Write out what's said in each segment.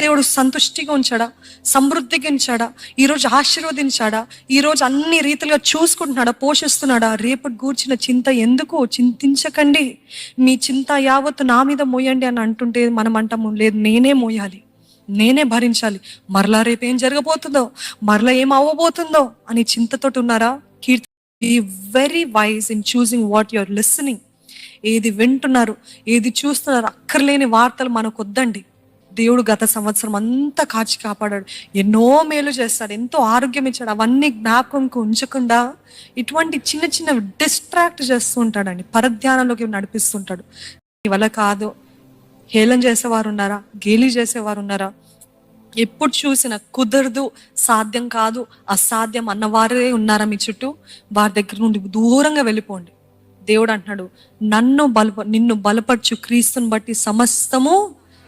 దేవుడు సంతుష్టిగా ఉంచాడా, సమృద్ధిగా ఉంచాడా, ఈరోజు ఆశీర్వదించాడా, ఈరోజు అన్ని రీతిలుగా చూసుకుంటున్నాడా, పోషిస్తున్నాడా? రేపటి గూర్చిన చింత ఎందుకు? చింతించకండి, మీ చింత యావత్తు నా మీద మోయండి అని అంటుంటే మనం అంటాము, లేదు నేనే మోయాలి, నేనే భరించాలి, మరలా రేపు ఏం జరగబోతుందో, మరలా ఏం అవ్వబోతుందో అని చింతతోటి ఉన్నారా? Keerthi, be very wise in choosing what you are listening. ఏది వింటున్నారు, ఏది చూస్తున్నారు, అక్కర్లేని వార్తలు మనకు వద్దండి. దేవుడు గత సంవత్సరం అంతా కాచి కాపాడాడు, ఎన్నో మేలు చేస్తాడు, ఎంతో ఆరోగ్యం ఇచ్చాడు. అవన్నీ జ్ఞాపకంకు ఉంచకుండా ఇటువంటి చిన్న చిన్న డిస్ట్రాక్ట్ చేస్తూ ఉంటాడండి, పరధ్యానంలోకి నడిపిస్తుంటాడు. ఇవల్ల కాదు. హేళన చేసేవారు ఉన్నారా, గేలి చేసేవారు ఉన్నారా, ఎప్పుడు చూసినా కుదరదు, సాధ్యం కాదు, అసాధ్యం అన్నవారే ఉన్నారా మీ చుట్టూ? వారి దగ్గర నుండి దూరంగా వెళ్ళిపోండి. దేవుడు అంటున్నాడు, నిన్ను బలపరచు క్రీస్తుని బట్టి సమస్తము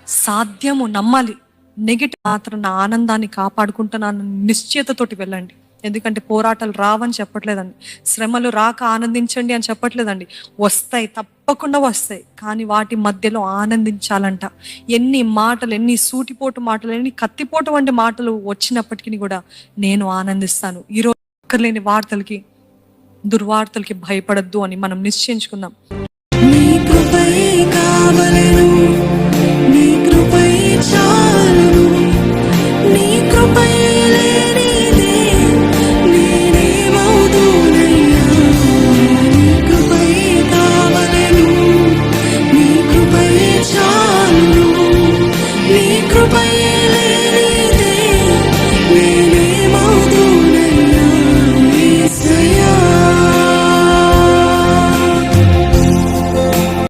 సాధ్యము. నమ్మాలి. నెగిటివ్ మాత్రం నా ఆనందాన్ని కాపాడుకుంటున్నాను నిశ్చయతతోటి వెళ్ళండి. ఎందుకంటే పోరాటాలు రావని చెప్పట్లేదండి, శ్రమలు రాక ఆనందించండి అని చెప్పట్లేదండి. వస్తాయి, తప్పకుండా వస్తాయి. కానీ వాటి మధ్యలో ఆనందించాలంట. ఎన్ని మాటలు, ఎన్ని సూటిపోటు మాటలు, ఎన్ని కత్తిపోటు వంటి మాటలు వచ్చినప్పటికీ కూడా నేను ఆనందిస్తాను. ఈరోజు అక్కర్లేని వార్తలకి, దుర్వార్తలకి భయపడద్దు అని మనం నిశ్చయించుకుందాం.